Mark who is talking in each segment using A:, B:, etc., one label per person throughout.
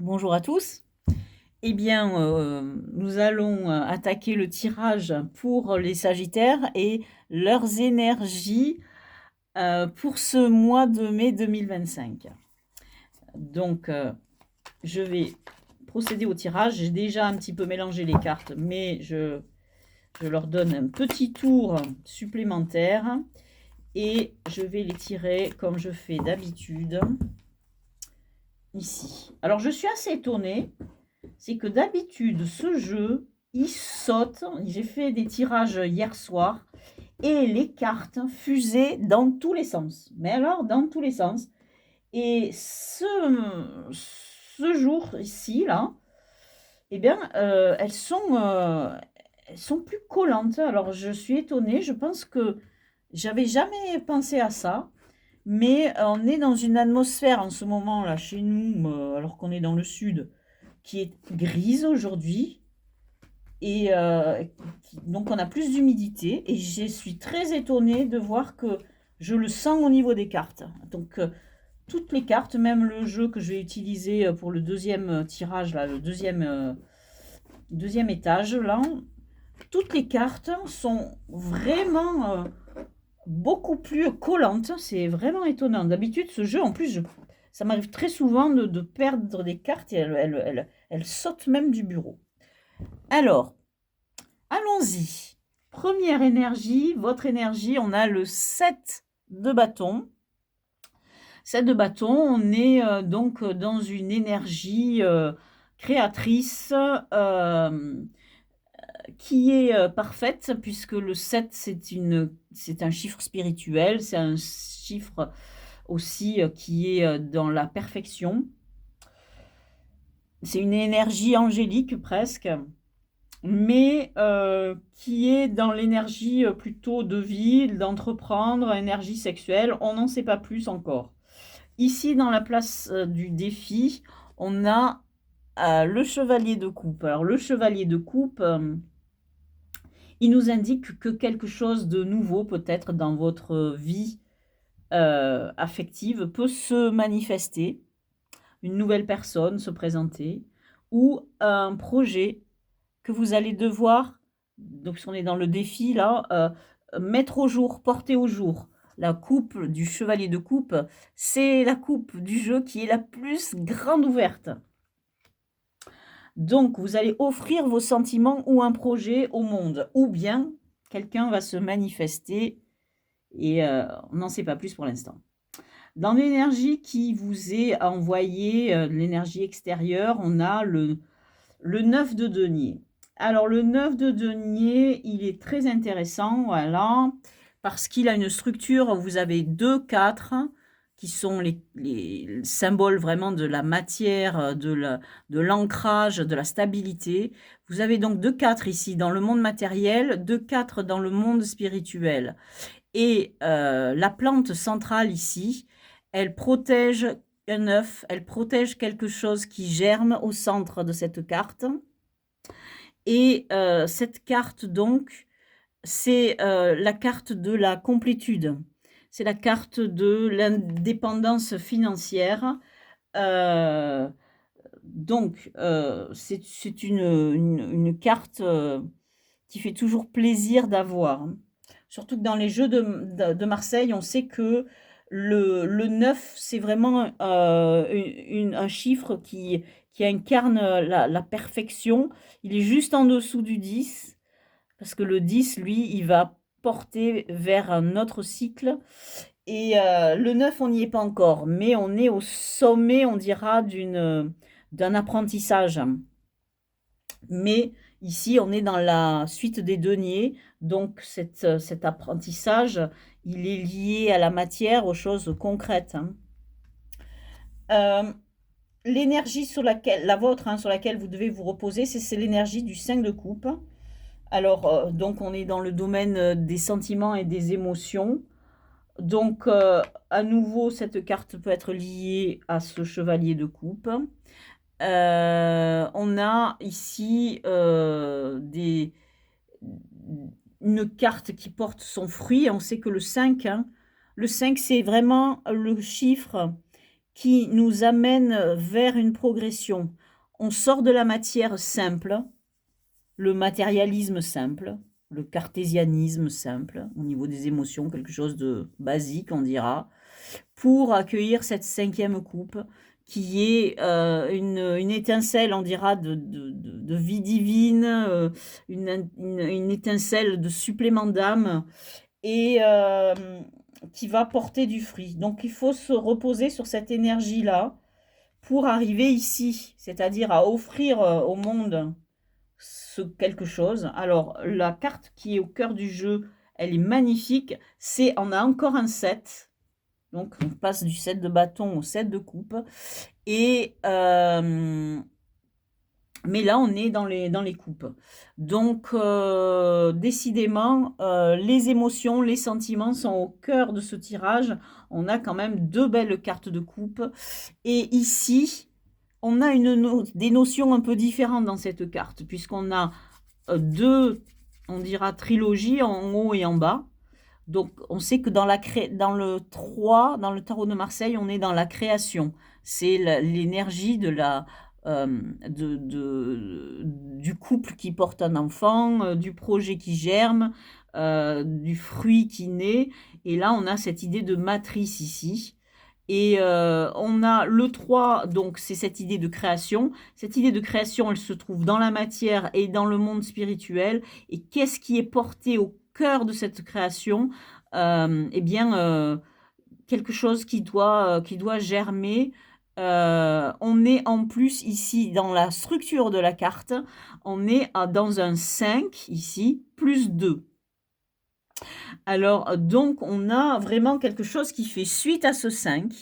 A: Bonjour à tous. Eh bien, nous allons attaquer le tirage pour les Sagittaires et leurs énergies pour ce mois de mai 2025. Donc, je vais procéder au tirage. J'ai déjà un petit peu mélangé les cartes, mais je leur donne un petit tour supplémentaire et je vais les tirer comme je fais d'habitude ici. Alors, je suis assez étonnée. C'est que d'habitude, ce jeu, il saute. J'ai fait des tirages hier soir et les cartes fusaient dans tous les sens. Mais alors, dans tous les sens. Et ce jour ici, là, eh bien, elles sont plus collantes. Alors, je suis étonnée. Je pense que j'avais jamais pensé à ça. Mais on est dans une atmosphère en ce moment, là, chez nous, alors qu'on est dans le sud, qui est grise aujourd'hui. Et donc, on a plus d'humidité. Et je suis très étonnée de voir que je le sens au niveau des cartes. Donc, toutes les cartes, même le jeu que je vais utiliser pour le deuxième tirage, là, le deuxième étage, là, toutes les cartes sont vraiment beaucoup plus collantes. C'est vraiment étonnant. D'habitude, ce jeu, en plus, ça m'arrive très souvent de perdre des cartes et elles sautent même du bureau. Alors, allons-y. Première énergie, votre énergie, on a le 7 de bâton. 7 de bâton, on est donc dans une énergie créatrice qui est parfaite, puisque le 7, c'est un chiffre spirituel, c'est un chiffre aussi qui est dans la perfection. C'est une énergie angélique presque, mais qui est dans l'énergie plutôt de vie, d'entreprendre, énergie sexuelle. On n'en sait pas plus encore. Ici, dans la place du défi, on a le chevalier de coupe. Alors, le chevalier de coupe, il nous indique que quelque chose de nouveau, peut-être dans votre vie affective, peut se manifester, une nouvelle personne se présenter, ou un projet que vous allez devoir, donc si on est dans le défi là, mettre au jour, porter au jour. La coupe du chevalier de coupe, c'est la coupe du jeu qui est la plus grande ouverte. Donc, vous allez offrir vos sentiments ou un projet au monde, ou bien quelqu'un va se manifester et on n'en sait pas plus pour l'instant. Dans l'énergie qui vous est envoyée, l'énergie extérieure, on a le 9 de denier. Alors, le 9 de denier, il est très intéressant, voilà, parce qu'il a une structure, vous avez 2 4 qui sont les symboles vraiment de la matière, de l'ancrage, de la stabilité. Vous avez donc 2 4 ici dans le monde matériel, 2 4 dans le monde spirituel. Et la plante centrale ici, elle protège un œuf, elle protège quelque chose qui germe au centre de cette carte. Et cette carte, donc, c'est la carte de la complétude. C'est la carte de l'indépendance financière. Donc, c'est une carte qui fait toujours plaisir d'avoir. Surtout que dans les jeux de Marseille, on sait que le 9, c'est vraiment un chiffre qui incarne la perfection. Il est juste en dessous du 10, parce que le 10, lui, il va porter vers un autre cycle. Et le 9, on n'y est pas encore, mais on est au sommet, on dira, d'un apprentissage. Mais ici, on est dans la suite des deniers, donc cet apprentissage, il est lié à la matière, aux choses concrètes. L'énergie sur laquelle, la vôtre, sur laquelle vous devez vous reposer, c'est l'énergie du 5 de coupe. Alors, donc on est dans le domaine des sentiments et des émotions. Donc, à nouveau, cette carte peut être liée à ce chevalier de coupe. On a ici une carte qui porte son fruit. On sait que le 5, le 5, c'est vraiment le chiffre qui nous amène vers une progression. On sort de la matière simple, le matérialisme simple, le cartésianisme simple, au niveau des émotions, quelque chose de basique, on dira, pour accueillir cette 5e coupe, qui est une étincelle, on dira, de vie divine, une étincelle de supplément d'âme, et qui va porter du fruit. Donc il faut se reposer sur cette énergie-là pour arriver ici, c'est-à-dire à offrir au monde quelque chose. Alors la carte qui est au cœur du jeu, elle est magnifique. On a encore un 7. Donc on passe du 7 de bâton au 7 de coupe. Et mais là, on est dans les coupes. Donc, décidément, les émotions, les sentiments sont au cœur de ce tirage. On a quand même 2 belles cartes de coupe. Et ici, on a des notions un peu différentes dans cette carte, puisqu'on a 2, on dira, trilogies en haut et en bas. Donc, on sait que dans le 3, dans le tarot de Marseille, on est dans la création. C'est l'énergie du couple qui porte un enfant, du projet qui germe, du fruit qui naît. Et là, on a cette idée de matrice ici. Et on a le 3, donc c'est cette idée de création. Cette idée de création, elle se trouve dans la matière et dans le monde spirituel. Et qu'est-ce qui est porté au cœur de cette création? Eh bien, quelque chose qui doit germer. On est en plus ici dans la structure de la carte, on est dans un 5 ici, plus 2. Alors, donc, on a vraiment quelque chose qui fait suite à ce 5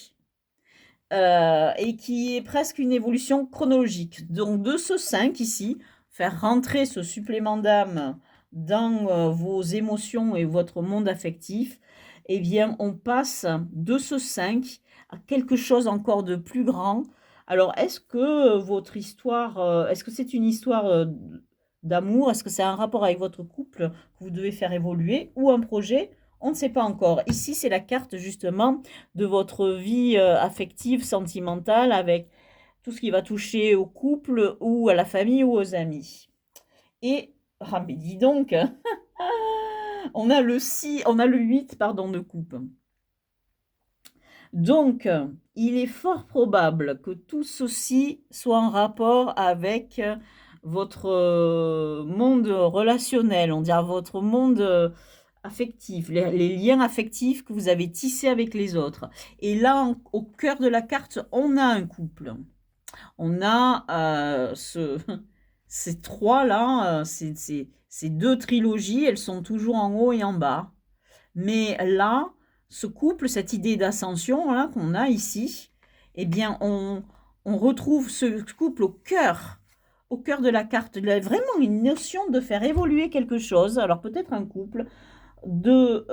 A: et qui est presque une évolution chronologique. Donc, de ce 5 ici, faire rentrer ce supplément d'âme dans vos émotions et votre monde affectif, eh bien, on passe de ce 5 à quelque chose encore de plus grand. Alors, est-ce que votre histoire, est-ce que c'est une histoire d'amour? Est-ce que c'est un rapport avec votre couple que vous devez faire évoluer ou un projet? On ne sait pas encore. Ici, c'est la carte justement de votre vie affective, sentimentale, avec tout ce qui va toucher au couple ou à la famille ou aux amis. Et, ah mais dis donc, on a le 8, pardon, de coupe. Donc, il est fort probable que tout ceci soit en rapport avec votre monde relationnel, on dirait votre monde affectif, les liens affectifs que vous avez tissés avec les autres. Et là, au cœur de la carte, on a un couple. On a ces trois-là, ces 2 trilogies, elles sont toujours en haut et en bas. Mais là, ce couple, cette idée d'ascension là qu'on a ici, eh bien, on retrouve ce couple au cœur de la carte. Il a vraiment une notion de faire évoluer quelque chose. Alors peut-être un couple, de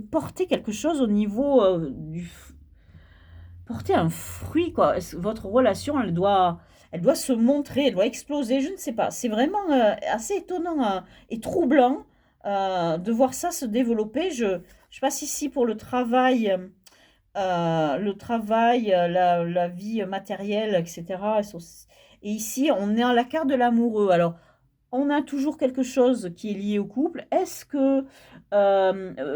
A: porter quelque chose au niveau porter un fruit, quoi. Votre relation, elle doit se montrer, elle doit exploser, je ne sais pas. C'est vraiment assez étonnant et troublant de voir ça se développer. Je passe ici pour le travail, la vie matérielle, etc. Et ici, on est à la carte de l'amoureux. Alors, on a toujours quelque chose qui est lié au couple. Est-ce que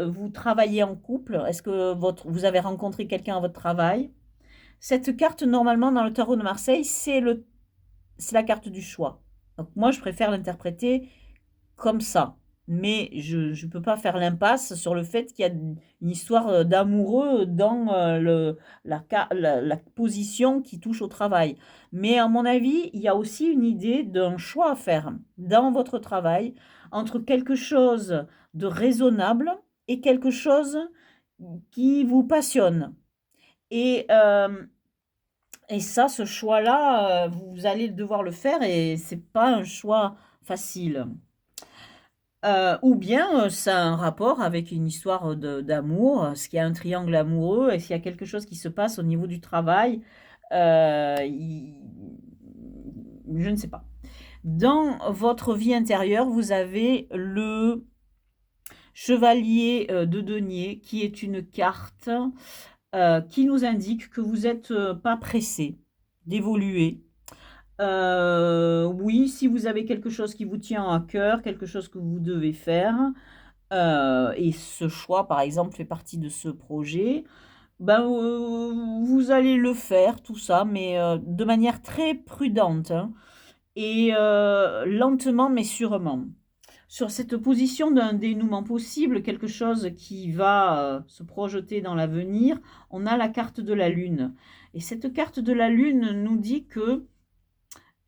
A: vous travaillez en couple? Est-ce que vous avez rencontré quelqu'un à votre travail? Cette carte, normalement, dans le tarot de Marseille, c'est la carte du choix. Donc moi, je préfère l'interpréter comme ça. Mais je ne peux pas faire l'impasse sur le fait qu'il y a une histoire d'amoureux dans la position qui touche au travail. Mais à mon avis, il y a aussi une idée d'un choix à faire dans votre travail entre quelque chose de raisonnable et quelque chose qui vous passionne. Et ça, ce choix-là, vous allez devoir le faire et c'est pas un choix facile. Ou bien ça a un rapport avec une histoire d'amour, est-ce qu'il y a un triangle amoureux, est-ce qu'il y a quelque chose qui se passe au niveau du travail, je ne sais pas. Dans votre vie intérieure, vous avez Chevalier de denier, qui est une carte qui nous indique que vous n'êtes pas pressé d'évoluer. Oui, si vous avez quelque chose qui vous tient à cœur, quelque chose que vous devez faire, et ce choix, par exemple, fait partie de ce projet, ben, vous allez le faire, tout ça, mais de manière très prudente, hein, et lentement mais sûrement. Sur cette position d'un dénouement possible, quelque chose qui va se projeter dans l'avenir, on a la carte de la Lune. Et cette carte de la Lune nous dit que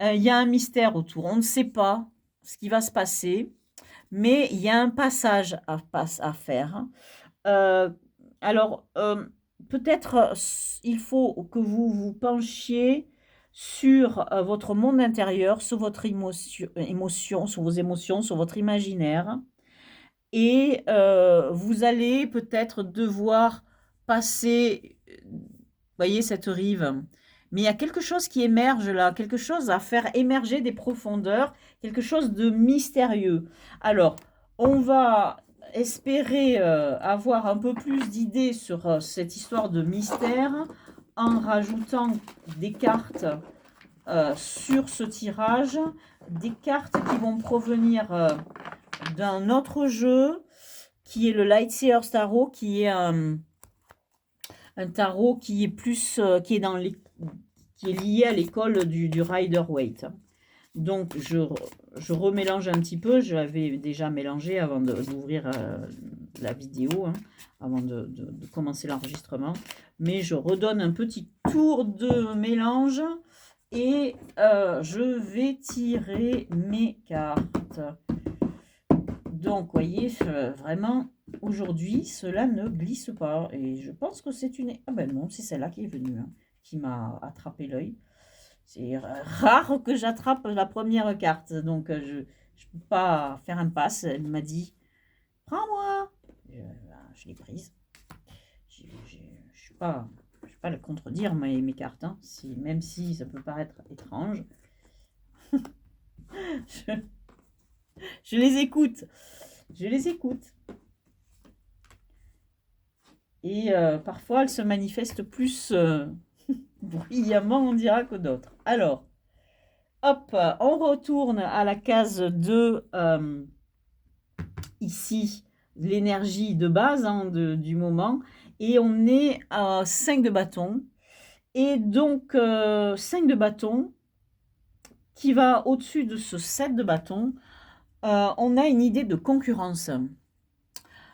A: il y a un mystère autour. On ne sait pas ce qui va se passer, mais il y a un passage à faire. Alors, peut-être il faut que vous vous penchiez sur votre monde intérieur, sur votre émotion, sur vos émotions, sur votre imaginaire. Et vous allez peut-être devoir passer, voyez, cette rive. Mais il y a quelque chose qui émerge là, quelque chose à faire émerger des profondeurs, quelque chose de mystérieux. Alors, on va espérer avoir un peu plus d'idées sur cette histoire de mystère en rajoutant des cartes sur ce tirage, des cartes qui vont provenir d'un autre jeu qui est le Lightseer Tarot, qui est un tarot qui est plus qui est qui est lié à l'école du Rider-Waite. Donc je remélange un petit peu, je l'avais déjà mélangé avant d'ouvrir la vidéo, hein, avant de commencer l'enregistrement, mais je redonne un petit tour de mélange et je vais tirer mes cartes. Donc, voyez, vraiment, aujourd'hui, cela ne glisse pas. Et je pense que c'est une... Ah ben non, c'est celle-là qui est venue, hein, qui m'a attrapé l'œil. C'est rare que j'attrape la première carte. Donc, je ne peux pas faire un passe. Elle m'a dit, prends-moi. Je l'ai prise. Je ne suis pas le contredire, mes cartes. Hein, même si ça peut paraître étrange. Je les écoute. Je les écoute. Et parfois, elles se manifestent plus brillamment, on dira, que d'autres. Alors, hop, on retourne à la case 2, ici, l'énergie de base hein, du moment. Et on est à 5 de bâton. Et donc, 5 de bâton qui va au-dessus de ce 7 de bâton. On a une idée de concurrence.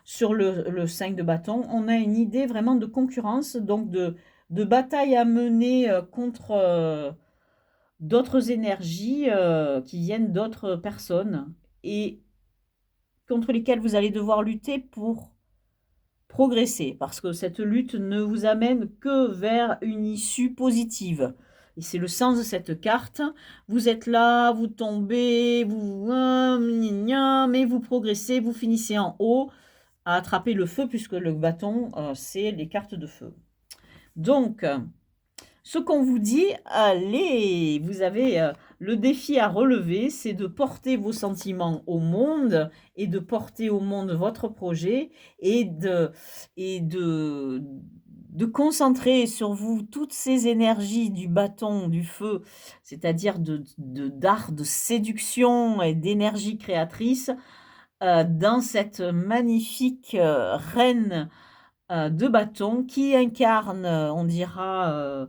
A: Sur le 5 de bâton, on a une idée vraiment de concurrence, donc de bataille à mener contre d'autres énergies qui viennent d'autres personnes et contre lesquelles vous allez devoir lutter pour progresser, parce que cette lutte ne vous amène que vers une issue positive. Et c'est le sens de cette carte. Vous êtes là, vous tombez, mais vous progressez, vous finissez en haut à attraper le feu, puisque le bâton, c'est les cartes de feu. Donc, ce qu'on vous dit, allez, vous avez le défi à relever, c'est de porter vos sentiments au monde et de porter au monde votre projet et de concentrer sur vous toutes ces énergies du bâton, du feu, c'est-à-dire d'art de séduction et d'énergie créatrice dans cette magnifique reine de bâton qui incarne, on dira,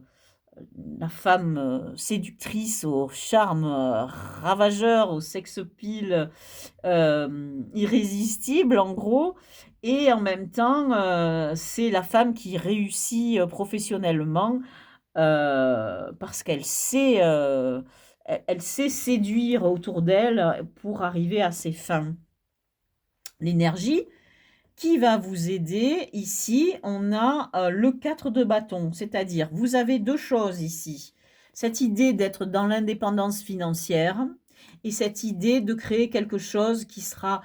A: la femme séductrice au charme ravageur, au sex-appeal irrésistible en gros, et en même temps c'est la femme qui réussit professionnellement parce qu'elle sait, elle sait séduire autour d'elle pour arriver à ses fins. L'énergie qui va vous aider ici, on a le 4 de bâton, c'est-à-dire vous avez deux choses ici. Cette idée d'être dans l'indépendance financière et cette idée de créer quelque chose qui sera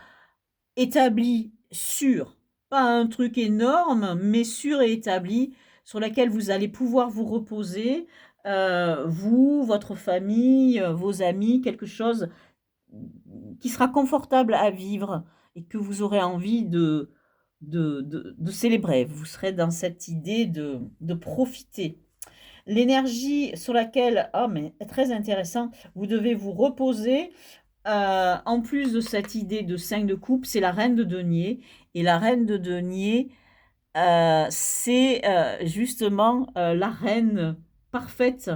A: établi sûr, pas un truc énorme, mais sûr et établi, sur laquelle vous allez pouvoir vous reposer, vous, votre famille, vos amis, quelque chose qui sera confortable à vivre et que vous aurez envie de célébrer. Vous serez dans cette idée de profiter. L'énergie sur laquelle, ah mais très intéressant, vous devez vous reposer, en plus de cette idée de 5 de coupe, c'est la reine de denier. Et la reine de denier, c'est justement la reine parfaite.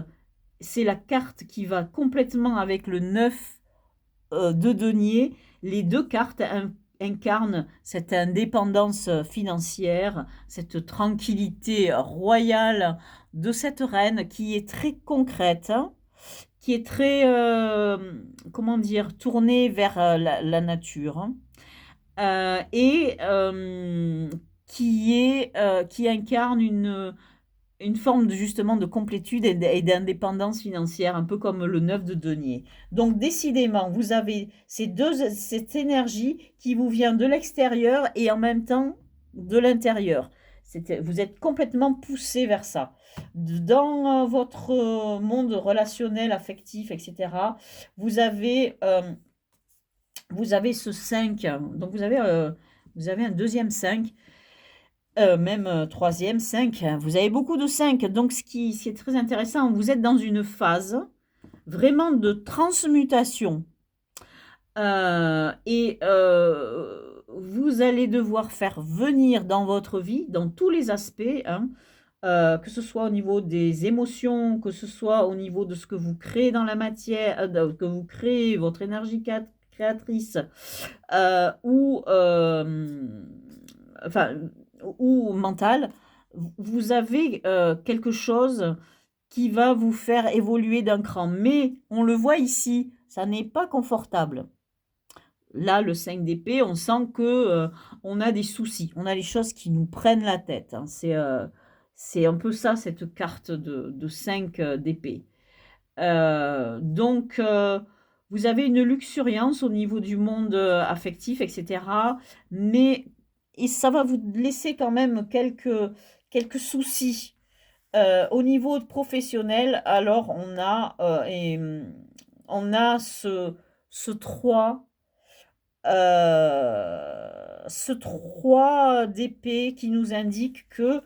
A: C'est la carte qui va complètement avec le 9 de denier. Les deux cartes incarnent cette indépendance financière, cette tranquillité royale de cette reine qui est très concrète, hein, qui est très, comment dire, tournée vers la nature, hein, et qui incarne une forme justement de complétude et d'indépendance financière, un peu comme le 9 de denier. Donc décidément, vous avez cette énergie qui vous vient de l'extérieur et en même temps de l'intérieur. Vous êtes complètement poussé vers ça. Dans votre monde relationnel, affectif, etc., vous avez ce 5. Donc vous avez un deuxième 5. Même troisième, 5. Vous avez beaucoup de 5. Donc, ce qui est très intéressant, vous êtes dans une phase vraiment de transmutation. Vous allez devoir faire venir dans votre vie, dans tous les aspects, hein, que ce soit au niveau des émotions, que ce soit au niveau de ce que vous créez dans la matière, que vous créez, votre énergie créatrice, enfin, ou mental, vous avez quelque chose qui va vous faire évoluer d'un cran. Mais on le voit ici, ça n'est pas confortable. Là, le 5 d'épée, on sent que on a des soucis, on a des choses qui nous prennent la tête, hein. C'est un peu ça, cette carte de 5 d'épée. Donc, vous avez une luxuriance au niveau du monde affectif, etc. Mais et ça va vous laisser quand même quelques soucis. Au niveau professionnel, alors on a ce 3, ce 3 d'épée qui nous indique que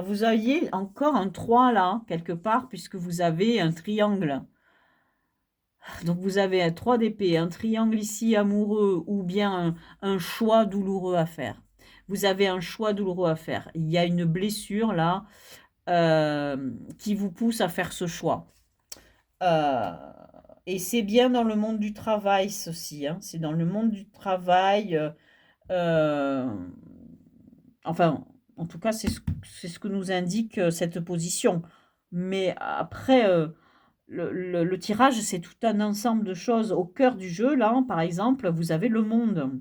A: vous aviez encore un 3 là, quelque part, puisque vous avez un triangle. Donc vous avez un 3 d'épée, un triangle ici amoureux, ou bien un choix douloureux à faire. Vous avez un choix douloureux à faire. Il y a une blessure là qui vous pousse à faire ce choix. Et c'est bien dans le monde du travail, ceci, hein. C'est dans le monde du travail. Enfin, en tout cas, c'est ce que nous indique cette position. Mais après, le tirage, c'est tout un ensemble de choses. Au cœur du jeu, là, par exemple, vous avez le monde.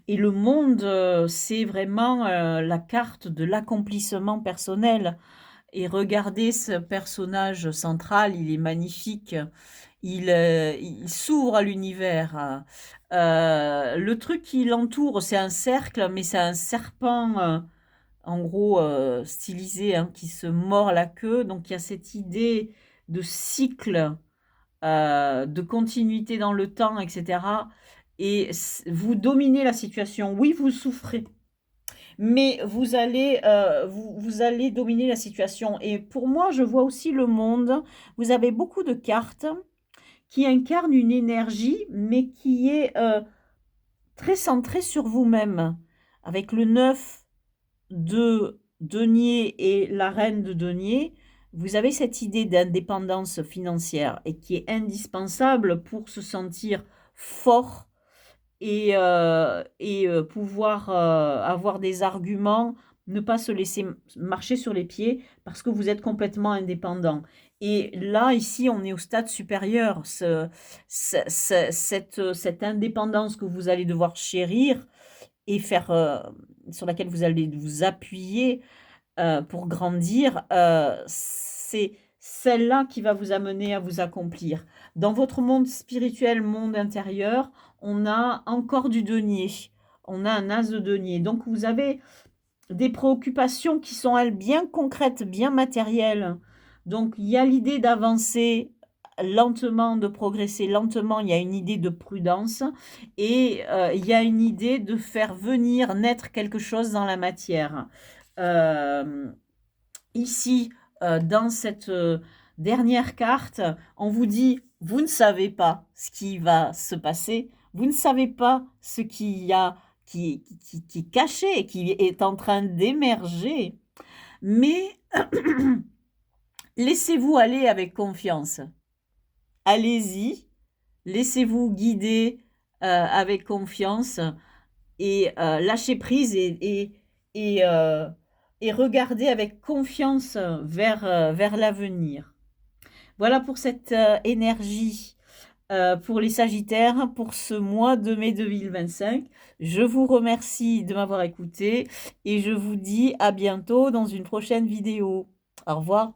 A: Et le monde, c'est vraiment la carte de l'accomplissement personnel. Et regardez ce personnage central, il est magnifique. Il s'ouvre à l'univers. Le truc qui l'entoure, c'est un cercle, mais c'est un serpent, en gros, stylisé, hein, qui se mord la queue. Donc il y a cette idée de cycle, de continuité dans le temps, etc. Et vous dominez la situation. Oui, vous souffrez, mais vous allez dominer la situation. Et pour moi, je vois aussi le monde. Vous avez beaucoup de cartes qui incarnent une énergie, mais qui est très centrée sur vous-même. Avec le 9 de denier et la reine de denier, vous avez cette idée d'indépendance financière et qui est indispensable pour se sentir fort et pouvoir avoir des arguments, ne pas se laisser marcher sur les pieds parce que vous êtes complètement indépendant. Et là, ici, on est au stade supérieur. Cette indépendance que vous allez devoir chérir et sur laquelle vous allez vous appuyer pour grandir, c'est celle-là qui va vous amener à vous accomplir. Dans votre monde spirituel, monde intérieur, on a encore du denier. On a un as de denier. Donc, vous avez des préoccupations qui sont, elles, bien concrètes, bien matérielles. Donc, il y a l'idée d'avancer lentement, de progresser lentement. Il y a une idée de prudence et il y a une idée de faire venir, naître quelque chose dans la matière. Ici, dans cette dernière carte, on vous dit, vous ne savez pas ce qui va se passer, vous ne savez pas ce qu'il y a qui est caché, qui est en train d'émerger, mais laissez-vous aller avec confiance. Allez-y, laissez-vous guider avec confiance et lâchez prise et regardez avec confiance vers l'avenir. Voilà pour cette énergie pour les Sagittaires pour ce mois de mai 2025. Je vous remercie de m'avoir écouté et je vous dis à bientôt dans une prochaine vidéo. Au revoir.